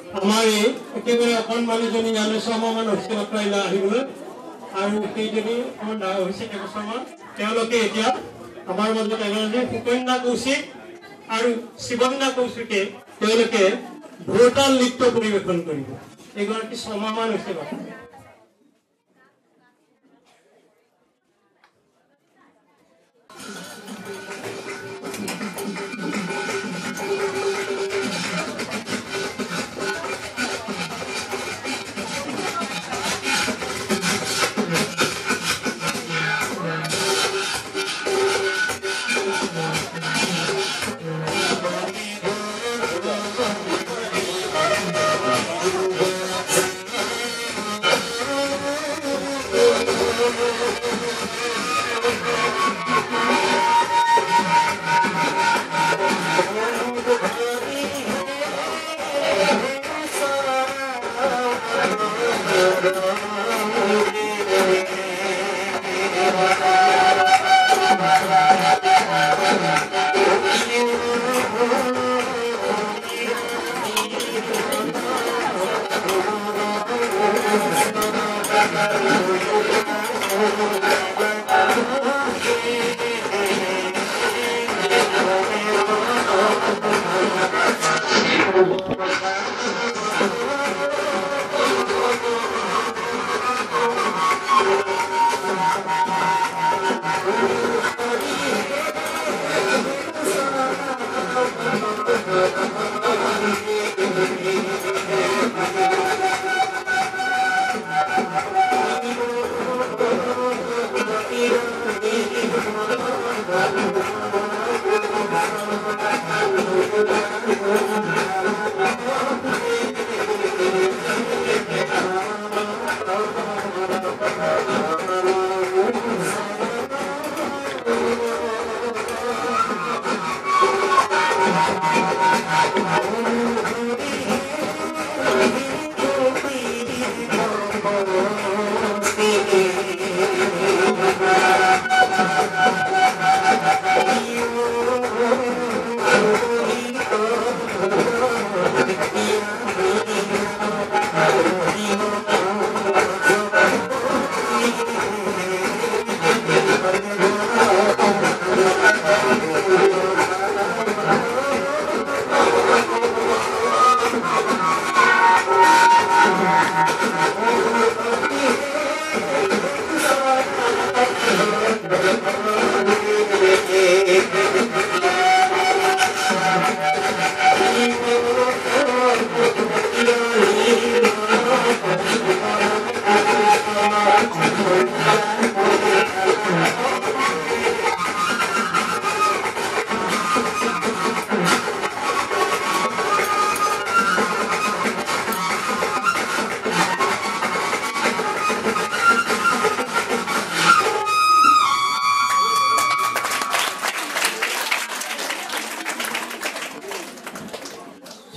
আমাৰ একেবাৰে অকণমানিজনী ইয়ালৈ ছমাহমান হৈছে মাত্ৰ ইয়ালৈ আহিবলৈ আৰু সেইজনী অকণমান ডাঙৰ হৈছে কেইবছৰমান তেওঁলোকে এতিয়া আমাৰ মাজত এগৰাকী সুকন্যা কৌশিক আৰু শিৱন্যা কৌশিকে তেওঁলোকে ভোৰতাল নৃত্য পৰিৱেশন কৰিব এগৰাকী ছমাহমান হৈছে মাত্ৰ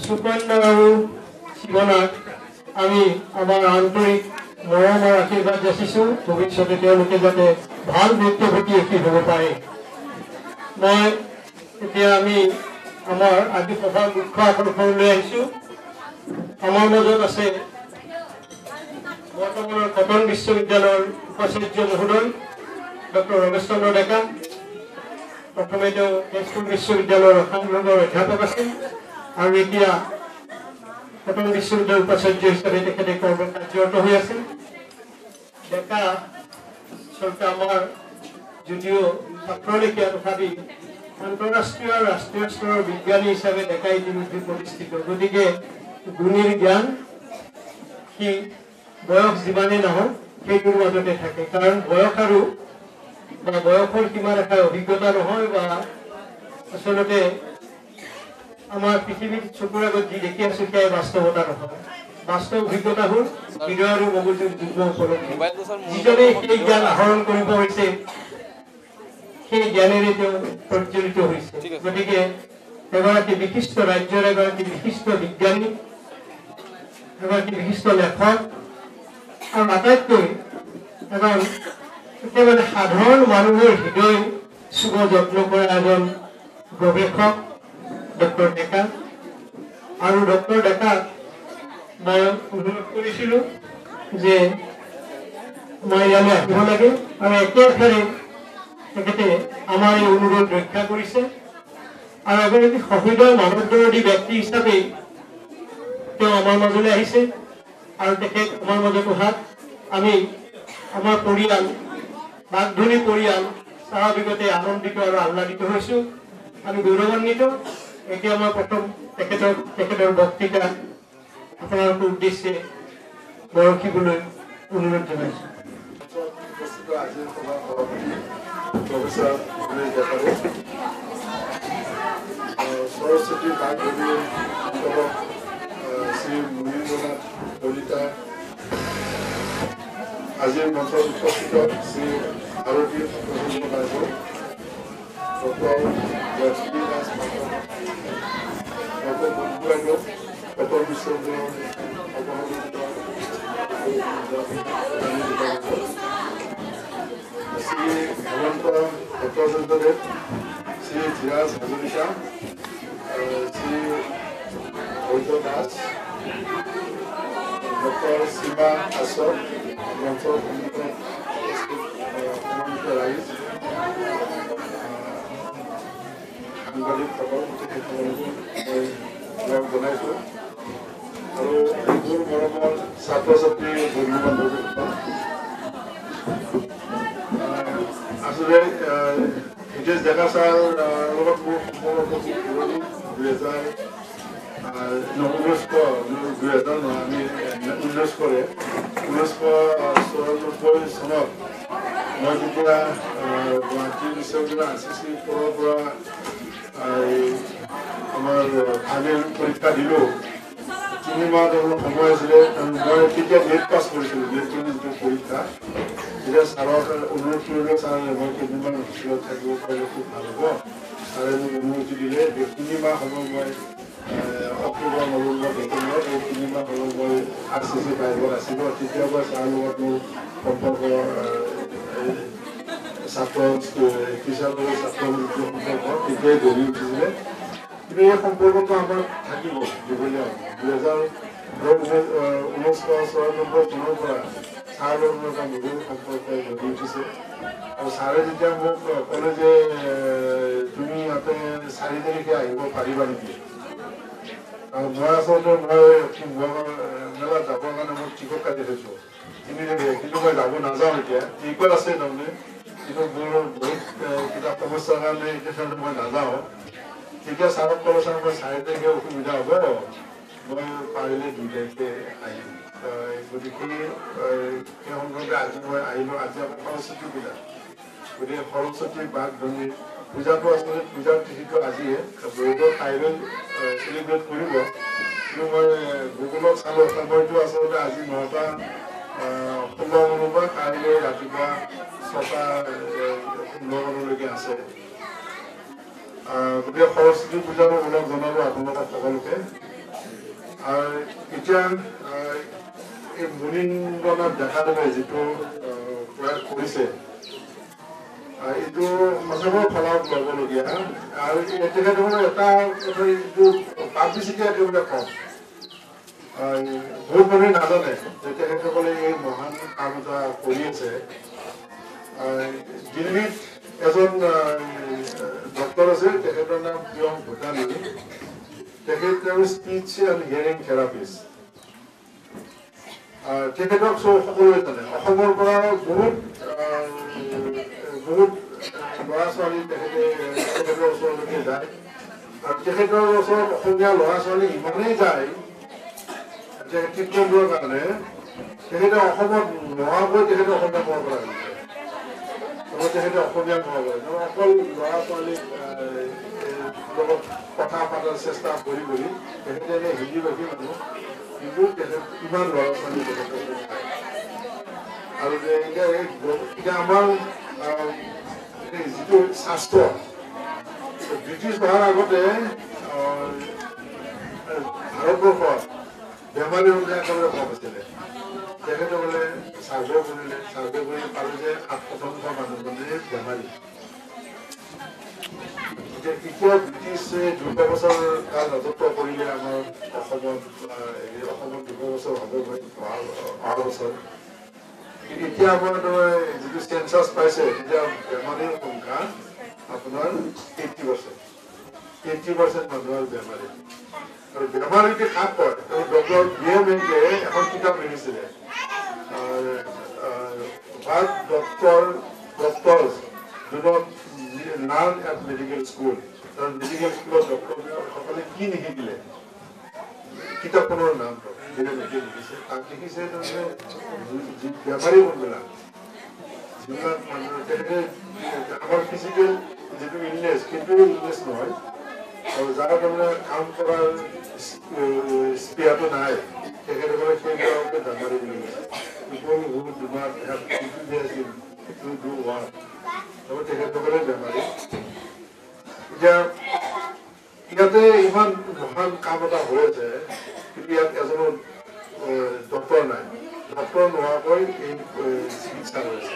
সুকন্যা আৰু শিৱনাক আমি আমাৰ আন্তৰিক মৰম আৰু আশীৰ্বাদ যাচিছোঁ ভৱিষ্যতে তেওঁলোকে যাতে ভাল নৃত্যপতি হ'ব পাৰে মই এতিয়া আমি আমাৰ আজি সভাৰ মুখ্য আকৰ্ষণলৈ আহিছোঁ আমাৰ মাজত আছে বৰ্তমানৰ কটন বিশ্ববিদ্যালয়ৰ উপাচাৰ্য মহোদয় ডক্টৰ ৰমেশ চন্দ্ৰ ডেকা প্ৰথমে তেওঁ তেজপুৰ বিশ্ববিদ্যালয়ৰ ৰসায়ন বিভাগৰ অধ্যাপক আছিল আৰু এতিয়া কটন বিশ্ববিদ্যালয়ৰ উপাচাৰ্য হিচাপে তেখেতে কাৰ্যৰত হৈ আছিল ডেকা আচলতে আমাৰ যদিও ছাত্ৰলেখীয়া তথাপি আন্তঃৰাষ্ট্ৰীয় আৰু ৰাষ্ট্ৰীয় স্তৰৰ বিজ্ঞানী হিচাপে ডেকাই ইতিমধ্যে প্ৰতিষ্ঠিত গতিকে গুণীৰ জ্ঞান সি বয়স যিমানেই নহওক সেইটোৰ মাজতে থাকে কাৰণ বয়স আৰু বা বয়সৰ সীমাৰেখাৰ অভিজ্ঞতা নহয় বা আচলতে আমাৰ পৃথিৱীত চকুৰ আগত যি দেখি আছো সেয়াই বাস্তৱতা নহয় বাস্তৱ অভিজ্ঞতা হ'ল হৃদয় আৰু মগজুৰ যুগ্ম উপলব্ধি যিজনে সেই জ্ঞান আহৰণ কৰিব হৈছে সেই জ্ঞানেৰে তেওঁ প্ৰজ্বলিত হৈছে গতিকে এগৰাকী বিশিষ্ট ৰাজ্যৰ এগৰাকী বিশিষ্ট বিজ্ঞানী এগৰাকী বিশিষ্ট লেখক আৰু আটাইতকৈ এজন একেবাৰে সাধাৰণ মানুহৰ হৃদয় চুব যত্ন কৰা এজন গৱেষক ডক্টৰ ডেকা আৰু ডক্টৰ ডেকা মই অনুৰোধ কৰিছিলোঁ যে মই ইয়ালৈ আহিব লাগে আৰু একেবাৰে তেখেতে আমাৰ এই অনুৰোধ ৰক্ষা কৰিছে আৰু এগৰাকী সহৃদয় মানৱদৰ্দী ব্যক্তি হিচাপে তেওঁ আমাৰ মাজলৈ আহিছে আৰু তেখেত আমাৰ মাজত অহাত আমি আমাৰ পৰিয়াল বাগধনী পৰিয়াল স্বাভাৱিকতে আনন্দিত আৰু আহ্লাদিত হৈছোঁ আমি গৌৰৱান্বিত এতিয়া মই প্ৰথম তেখেতৰ বক্তৃতা আপোনালোকৰ উদ্দেশ্যে বৰষিবলৈ অনুৰোধ জনাইছোঁ Professor Dinesh Dekare, Saraswati Bhagwati, Sri Munindanath Kolita, Ajay Mantra Upasthita, Sri Arati Prasanna Babu, Dr. Jashmi Das Mata, Dr. Bhagwati, Dr. Vishwendra, Sri Hemanta Bhattacharya, Sri Dhiraj Hazarika, Sri Vaidya Das, Dr. Sima Ashok, Dr. Amita Rai, সাংবাদিক সকল লগ জনাইছোঁ আৰু মোৰ মৰমৰ ছাত্ৰ ছাত্ৰী বন্ধু বান্ধৱীসকল আসলে হিতেশ ডেকা ছাৰ লগত মোৰ সম্পৰ্ক খুব পুৰণি 2019 আমি 1994 চনত মই যেতিয়া গুৱাহাটী বিশ্ববিদ্যালয় RCC পৰা আমাৰ ফাইনেল পৰীক্ষা দিলোঁ 3 মাহ সময় আছিলে মই তেতিয়া নেট পাছ কৰিছিলোঁ নেট যিটো পৰীক্ষা এতিয়া ছাৰক অনুৰোধ কৰিলে ছাৰ মই কেইদিনমান হোষ্টেলত থাকিব পাৰিলে খুব ভাল হ'ব ছাৰে মোক অনুমতি দিলে 3 মাহ সময় মই অক্টোবৰ নৱেম্বৰ ডিচেম্বৰ এই 3 মাহ সময় মই RCC বাইকত আছিলোঁ তেতিয়াৰ পৰা ছাৰৰ লগত মোৰ সম্পৰ্ক ছাত্ৰ টিচাৰ লগত ছাত্ৰ সম্পৰ্ক তেতিয়াই গঢ়ি উঠিছিলে কিন্তু এই সম্পৰ্কটো আমাৰ থাকিব দীঘলীয়া 2096 চনৰ পৰা ছাৰৰ লগত এটা মধুৰ সম্পৰ্ক গঢ়ি উঠিছে আৰু ছাৰে যেতিয়া মোক ক'লে যে তুমি ইয়াতে 4 তাৰিখে আহিব পাৰিবা নেকি আৰু মই আচলতে মই মেলাত যাবৰ কাৰণে মই টিকট কাটি থৈছোঁ 3 তাৰিখে কিন্তু মই যাব নাযাওঁ এতিয়া টিকট আছে তাৰমানে কিন্তু মোৰ বহুত কিবা সমস্যাৰ কাৰণে এতিয়া মই নাযাওঁ তেতিয়া ছাৰক ক'লে ছাৰ মই 4 তাৰিখে অসুবিধা হ'ব মই পাৰিলে 2 তাৰিখে আহিম গতিকে সেই সন্দৰ্ভে আজি মই আহিলোঁ আজি আমাৰ সৰস্বতী পূজা গতিকে সৰস্বতী বাগধনী পূজাটো আচলতে পূজাৰ তিথিটো আজিয়ে বৈদৰ কাইলৈ চেলিব্ৰেট কৰিব কিন্তু মই গুগলত চালোঁ সময়টো আচলতে আজি 9টা 16 মানৰ পৰা কাইলৈ ৰাতিপুৱা 6টা 15 মানলৈকে আছে গতিকে সৰস্বতী পূজাৰো অলপ জনালোঁ আপোনালোকক সকলোকে আৰু এতিয়া এই মুনীন্দ্ৰনাথ ডেকাদেৱে যিটো প্ৰয়াস কৰিছে এইটো সঁচাকৈ ফলাফল ল'বলগীয়া আৰু তেখেতসকলে এটা এইটো পাব্লিচিটি একেবাৰে কম বহুত মানুহে নাজানে যে তেখেতসকলে এই মহান কাম এটা কৰি আছে দিল্লীত এজন ডক্টৰ আছে তেখেতৰ নাম প্ৰিয়ম ভূটানী তেখেত স্পীচ এণ্ড হিয়াৰিং থেৰাপিষ্ট তেখেতক সকলোৱে জানে অসমৰ পৰা বহুত ল'ৰা ছোৱালী তেখেতৰ ওচৰলৈকে যায় আৰু তেখেতৰ ওচৰত অসমীয়া ল'ৰা ছোৱালী ইমানেই যায় যে ট্ৰিটমেণ্টৰ কাৰণে তেখেতে অসমত নোহোৱাকৈ তেখেতে অসমীয়া ক'ব পৰা গৈছে তেখেতে অসমীয়া ক'ব পাৰে অকল ল'ৰা ছোৱালীক লগত কথা পতাৰ চেষ্টা কৰি তেখেতে এনে হিন্দীভাষী মানুহ কিন্তু তেখেত ইমান ল'ৰা ছোৱালী তেখেতে আৰু এতিয়া আমাৰ যিটো স্বাস্থ্য ব্ৰিটিছ হোৱাৰ আগতে ভাৰতবৰ্ষত বেমাৰী সংখ্যা একেবাৰে কম আছিলে তেখেতসকলে চাৰ্ভে কৰি পালে যে 8% মানুহ মানে বেমাৰী এতিয়া ব্ৰিটিছে 200 বছৰ কাল ৰাজত্ব কৰিলে আমাৰ অসমত 200 বছৰ হ'ব অহা বছৰ এতিয়া আমাৰ যিটো চেঞ্চাছ পাইছে তেতিয়া বেমাৰীৰ সংখ্যা আপোনাৰ 80% মানুহৰ বেমাৰী আৰু বেমাৰীকে কাক কয় ডক্টৰ BM Henke এখন কিতাপ লিখিছিলে What doctors do not learn at medical school. Medical school doctor সকলে কি লিখিলে কিতাপখনৰ নামটো যেনে লিখিছে তাক লিখিছে বেমাৰী কোনবিলাক যিবিলাক মানুহ তেখেতে আমাৰ ফিজিকেল যিটো ইলনেছ সেইটো ইলনেছ নহয় আৰু যাৰ তাৰমানে কাম কৰাৰ স্পৃহাটো নাই তেখেতসকলে সেইবিলাককে বেমাৰী বুলি কৈছে people who do not have enthusiasm to do work. So তেখেতসকলে বেমাৰী এতিয়া ইয়াতে ইমান মহান কাম এটা হৈ আছে কিন্তু ইয়াত এজনো ডক্টৰ নাই ডক্টৰ নোহোৱাকৈ এই চিকিৎসা হৈ আছে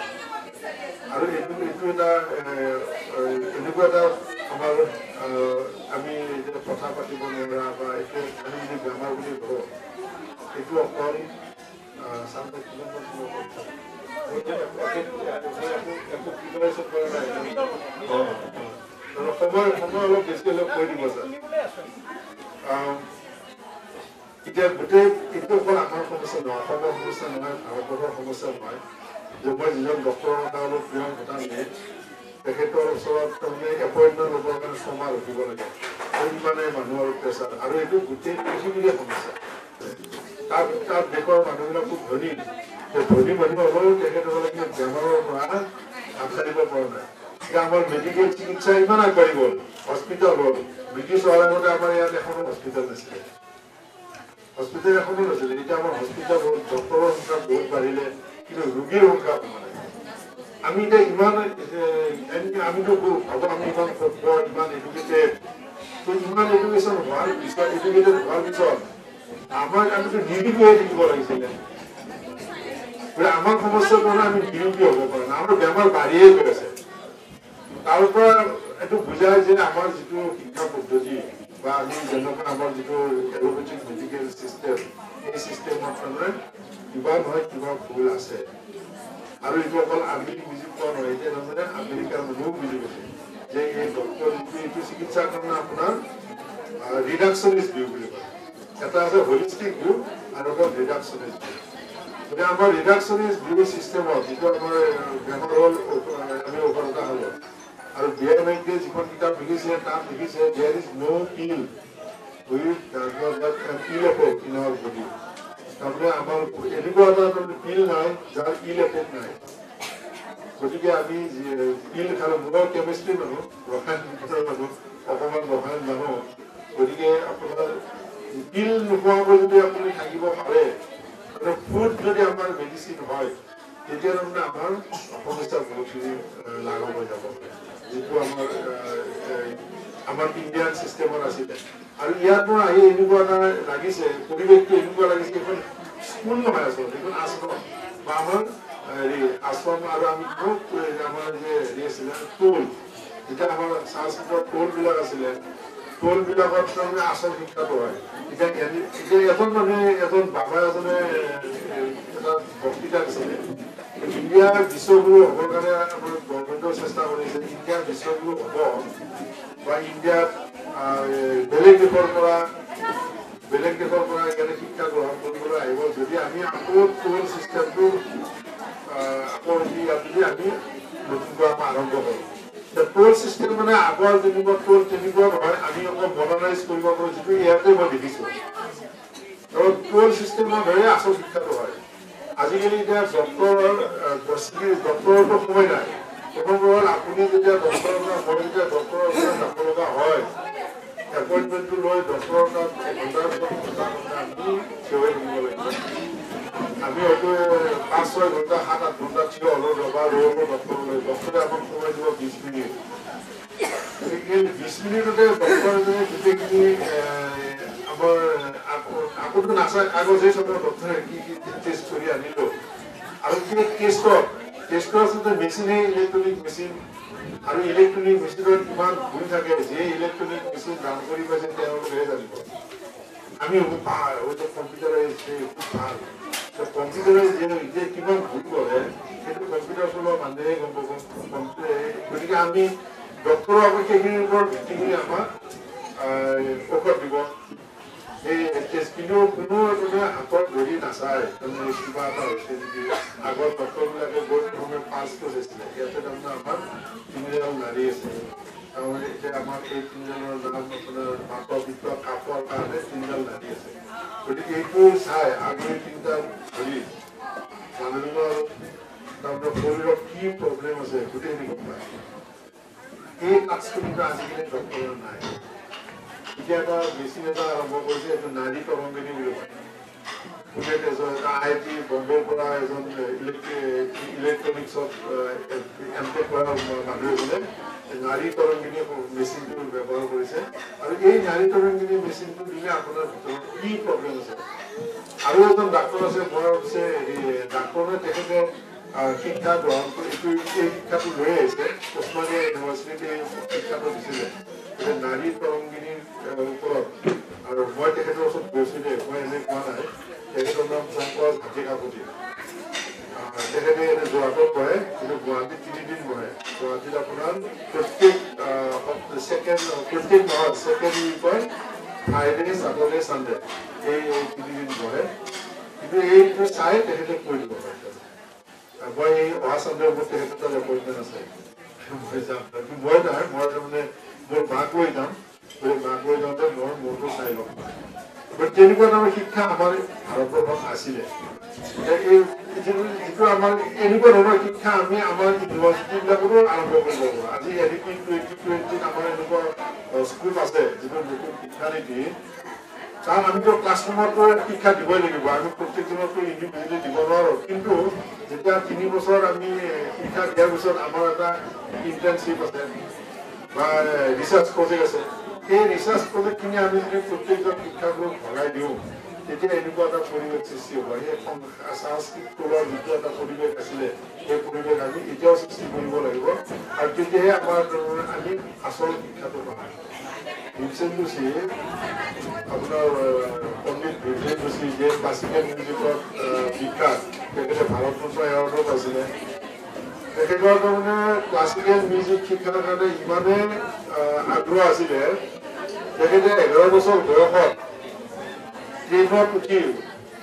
আৰু এইটো এটা এনেকুৱা এটা আমাৰ আমি কথা পাতিব নোৱাৰা বা এইটো আমি যদি বেমাৰ বুলি ধৰোঁ এইটো অকল Sampai kita এতিয়া গোটেই এইটো অকল আমাৰ সমস্যা নহয় অসমৰ সমস্যা নহয় ভাৰতবৰ্ষৰ সমস্যা নহয় যে মই যিজন ডক্টৰৰ কথা অলপ প্ৰিয় কথা নেই তেখেতৰ ওচৰত তাৰমানে এপইণ্টমেণ্ট ল'বৰ কাৰণে সময় ৰখিব লাগে মানে মানুহৰ প্ৰেছাৰ আৰু এইটো গোটেই পৃথিৱীৰে সমস্যা তাত দেশৰ মানুহবিলাক খুব ধনী ধনী মানুহ হ'লেও তেখেতসকলে কিন্তু বেমাৰৰ পৰা হাত সাৰিব পৰা নাই এতিয়া আমাৰ মেডিকেল চিকিৎসা ইমান আগবাঢ়ি গ'ল হস্পিটেল হ'ল ব্ৰিটিছ হোৱাৰ আগতে আমাৰ ইয়াত এখনো হস্পিটেল নাছিলে হস্পিটেল এখনো নাছিলে এতিয়া আমাৰ হস্পিটেল হ'ল ডক্টৰৰ সংখ্যা বহুত বাঢ়িলে কিন্তু ৰোগীৰ সংখ্যা কমা নাই আমি এতিয়া ইমান আমিতো ভাবোঁ আমি ইমান সভ্য ইমান এডুকেটেড ইমান এডুকেশ্যন হোৱাৰ পিছত এডুকেটেড হোৱাৰ পিছত আমাৰ আমিতো নিৰোগী হৈ থাকিব লাগিছিলে আমাৰ সমস্যাৰ কাৰণে আমি নিৰোগী হ'ব পৰা নাই আমাৰ বেমাৰ বাঢ়িয়ে গৈ আছে তাৰ পৰা এইটো বুজায় যে আমাৰ যিটো শিক্ষা পদ্ধতি বা আমি যেনেকুৱা আমাৰ যিটো এলোপেথিক মেডিকেল চিষ্টেম এই চিষ্টেমত তাৰমানে কিবা নহয় কিবা ভুল আছে আৰু এইটো অকল আমি বুজি পোৱা নহয় এতিয়া তাৰমানে আমেৰিকাৰ মানুহেও বুজি পাইছে যে এই ডক্টৰ এইটো চিকিৎসাৰ কাৰণে আপোনাৰ ৰিডাকশ্যনিষ্ট ভিউ বুলি কয় এটা আছে হোলিষ্টিক ভিউ আৰু এটা ৰিডাকশ্যনিষ্ট ভিউ গতিকে আমাৰ ৰিডাকশ্যনিষ্ট ভিউ চিষ্টেমত যিটো আমাৰ বেমাৰ হ'ল আমি ওপৰতা হ'ল আৰু BM Henke যিখন কিতাপ লিখিছে তাত লিখিছে there is no pill which does not have an ill effect in our body তাৰমানে আমাৰ এনেকুৱা এটা পিল নাই যাৰ ইল এফেক্ট নাই গতিকে আমি পিল খালে মোৰ কেমিষ্ট্ৰি মানুহ ৰসায়ন বিজ্ঞানৰ মানুহ অকণমান ৰসায়ন মানুহ গতিকে আপোনাৰ পিল নোখোৱাকৈ যদি আপুনি থাকিব পাৰে ফুড যদি আমাৰ মেডিচিন হয় তেতিয়া তাৰমানে আমাৰ সমস্যা বহুতখিনি লাঘৱ হৈ যাব যিটো আমাৰ ইণ্ডিয়ান চিষ্টেমত আছিলে আৰু ইয়াৰ পৰা আহি এনেকুৱা এটা লাগিছে পৰিৱেশটো এনেকুৱা লাগিছে এখন স্কুল নহয় আচলতে এখন আশ্ৰম বা আমাৰ আশ্ৰম আৰু আমি আমাৰ যে হেৰি আছিলে টোল যেতিয়া আমাৰ সংস্কৃতৰ টোলবিলাক আছিলে টোলবিলাকত তাৰমানে আচল শিক্ষাটো হয় এতিয়া এজন মানুহে এজন বাবা এজনে এটা বক্তৃতা দিছিলে ইণ্ডিয়াৰ বিশ্বগুৰু হ'বৰ কাৰণে আমাৰ গভৰ্ণমেণ্টেও চেষ্টা কৰিছে ইণ্ডিয়াৰ বিশ্বগুৰু হ'ব বা ইণ্ডিয়াত বেলেগ দেশৰ পৰা ইয়াতে শিক্ষা গ্ৰহণ কৰিবলৈ আহিব যদি আমি আকৌ টোল চিষ্টেমটো আকৌ যদি আমি নতুনকৈ আৰম্ভ কৰোঁ টোল চিষ্টেম মানে আগৰ যেনেকুৱা টোল তেনেকুৱা নহয় আমি অকল মডাৰ্ণাইজ কৰিব পাৰোঁ যিটো ইয়াতে মই দেখিছোঁ আৰু টোল চিষ্টেমৰ ধৰে আচল শিক্ষাটো হয় আজিকালি এতিয়া ডক্টৰৰতো সময় নাই প্ৰথম হ'ল আপুনি যেতিয়া ডক্টৰৰ পৰা মই যেতিয়া ডক্টৰৰ পৰা যাব লগা হয় এপইণ্টমেণ্টটো লৈ ডক্টৰৰ তাত ঘণ্টাৰ পিছত আমি থিয় হৈ থাকিব লাগিব আমি হয়তো 5-6 ঘণ্টা 7-8 ঘণ্টা থিয় হ'লো ৰবা ডক্টৰলৈ ডক্টৰে আমাক সময় দিব 20 মিনিট এই 20 মিনিটতে ডক্টৰজনে গোটেইখিনি আমাৰ আকৌতো নাচায় কাগজেই চবৰ ডক্টৰে কি টেষ্ট কৰি আনিলো আৰু সেই টেষ্টত টেষ্ট কৰা আচলতে মেচিনে ইলেক্ট্ৰনিক মেচিন আৰু ইলেক্ট্ৰনিক মেচিনত কিমান ভুল থাকে যে ইলেক্ট্ৰনিক মেচিন দাম কৰি পাইছে তেওঁলোকেহে জানিব আমি হয়তো কম্পিউটাৰে খুব ভাল কম্পিউটাৰে যে কিমান ভুল কৰে সেইটো কম্পিউটাৰ চলোৱা মানুহে গম পাব গতিকে আমি ডক্টৰৰ আগত সেইখিনিৰ ওপৰত ভিত্তি কৰি আমাক ঔষধ দিব এই কিন্তু কোনো এজনে হাতত ধৰি নাচায় তাৰমানে কিবা এটা হৈছে নেকি আগত ডক্টৰবিলাকে গৈ প্ৰথমে পাছ কৰিছিলে ইয়াতে তাৰমানে আমাৰ তিনিজন নাৰী আছে তাৰমানে এতিয়া আমাৰ এই তিনিজনৰ নাম আপোনাৰ মাকৰ ভিতৰত কাপৰ কাৰণে তিনিজন নাৰী আছে গতিকে এইটো চাই আগলৈ তিনিটা ধৰি মানুহজনৰ তাৰমানে শৰীৰত কি প্ৰব্লেম আছে গোটেইখিনি গম পায় এই কাজটো কিন্তু আজিকালি ডক্টৰৰ নাই এতিয়া এটা মেচিন এটা আৰম্ভ কৰিছে এইটো নাৰী তৰংগিনী বুলি কয় IIT বম্বেৰ পৰা এজন ইলেক্ট্ৰনিক্সত এমটেক কৰা মানুহ এজনে নাৰী তৰংগিনী মেচিনটো ব্যৱহাৰ কৰিছে আৰু এই নাৰী তৰংগিনী মেচিনটো দিলে আপোনাৰ ভিতৰত কি প্ৰব্লেম আছে আৰু এজন ডাক্তৰ আছে মই হৈছে ডাক্তৰে তেখেতে শিক্ষা গ্ৰহণ কৰি এই শিক্ষাটো লৈ আহিছে ওচমানীয়া ইউনিভাৰ্চিটিত এই শিক্ষাটো দিছিলে নাৰী তৰংগিনীৰ ওপৰত আৰু মই তেখেতৰ ওচৰত গৈছিলে মই এনে কোৱা নাই তেখেতৰ নাম শংকৰ হাতীকাপতি তেখেতে এনে যোৰহাটত বহে কিন্তু গুৱাহাটীত 3 দিন বহে গুৱাহাটীত আপোনাৰ প্ৰত্যেক মাহত ছেকেণ্ড উইকৰ ফ্ৰাইডে ছেটাৰডে ছানডে এই 3 দিন বহে কিন্তু এইটো চাই তেখেতে কৈ দিব পাৰে মই এই অহা ছানডে মোৰ তেখেতৰ তাত এপইণ্টমেণ্ট আছে মই যাম মই নহয় মই তাৰমানে মোৰ মাক লৈ যাম মাক লৈ যাওঁতে মই মোৰটো চাই ল'ম তেনেকুৱা ধৰণৰ শিক্ষা আমাৰ ভাৰতবৰ্ষত আছিলে যিটো আমাৰ এনেকুৱা ধৰণৰ শিক্ষা আমি আমাৰ ইউনিভাৰ্চিটিবিলাকতো আৰম্ভ কৰিব লাগিব আজি NEP 2020 আমাৰ এনেকুৱা স্কুল আছে যিটো নতুন শিক্ষা নীতি কাৰণ আমিতো ক্লাছৰুমতো শিক্ষা দিবই লাগিব আমি প্ৰত্যেকজনকতো ইণ্ডিভিজুৱেলি দিব নোৱাৰোঁ কিন্তু যেতিয়া 3 বছৰ আমি শিক্ষা দিয়াৰ পিছত আমাৰ এটা ইণ্টাৰ্ণশ্বিপ আছে বা ৰিচাৰ্চ প্ৰজেক্ট আছে সেই ৰিচাৰ্চ প্ৰজেক্টখিনি আমি যদি প্ৰত্যেকজন শিক্ষাগুৰুক ভগাই দিওঁ তেতিয়া এনেকুৱা এটা পৰিৱেশ সৃষ্টি হ'ব সেই সাংস্কৃতিক টোলৰ যিটো এটা পৰিৱেশ আছিলে সেই পৰিৱেশ আমি এতিয়াও সৃষ্টি কৰিব লাগিব আৰু তেতিয়াহে আমাৰ আমি আচল শিক্ষাটো পাম ভীমসেন যোশী আপোনাৰ পণ্ডিত ভীমসেন যোশী যে ক্লাছিকেল মিউজিকত বিখ্যাত তেখেতে ভাৰতৰত্ন এৱাৰ্ডো পাইছিলে তেখেতৰ তাৰমানে ক্লাছিকেল মিউজিক শিক্ষাৰ কাৰণে ইমানে আগ্ৰহ আছিলে তেখেতে 11 বছৰ বয়সত ট্ৰেইনত উঠি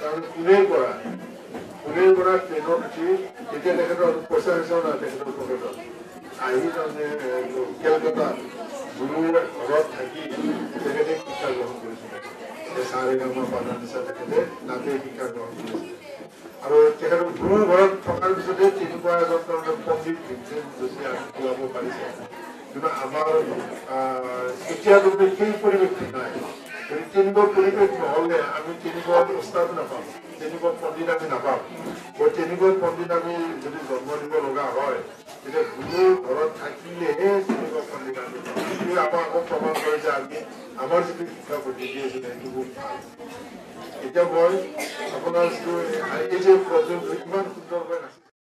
তাৰমানে পুনেৰ পৰা ট্ৰেইনত উঠি তেতিয়া তেখেতৰ পইচা হৈছেও নাই তেখেতৰ পকেটত আহি তাৰমানে কেলকাতা গুৰুৰ ঘৰত থাকি তেখেতে শিক্ষা গ্ৰহণ কৰিছিলে চাৰেগামা পাধা নিচা তেখেতে তাতে শিক্ষা গ্ৰহণ কৰিছিলে আৰু তেখেতৰ গুৰুৰ ঘৰত থকাৰ পিছতে তেনেকুৱা এজন তাৰমানে পণ্ডিত ভীমসেন যোশী আমি পোৱাব পাৰিছে কিন্তু আমাৰ এতিয়া তাৰমানে সেই পৰিৱেশটো নাই তেনেকুৱা পৰিৱেশ নহ'লে আমি তেনেকুৱা অৱস্থাত নাপাম তেনেকুৱা পণ্ডিত আমি নাপাম তেনেকুৱা পণ্ডিত আমি যদি জন্ম দিব লগা হয় তেতিয়া গুৰুৰ ঘৰত থাকিলেহে তেনেকুৱা পণ্ডিত আমি পাম কিন্তু আমাক আকৌ প্ৰমাণ কৰে যে আমি আমাৰ যিটো শিক্ষা পদ্ধতি আছিলে সেইটো বহুত ভাল এতিয়া মই আপোনাৰ যিটো এই যে প্ৰজেক্ট ইমান সুন্দৰকৈ নাছিল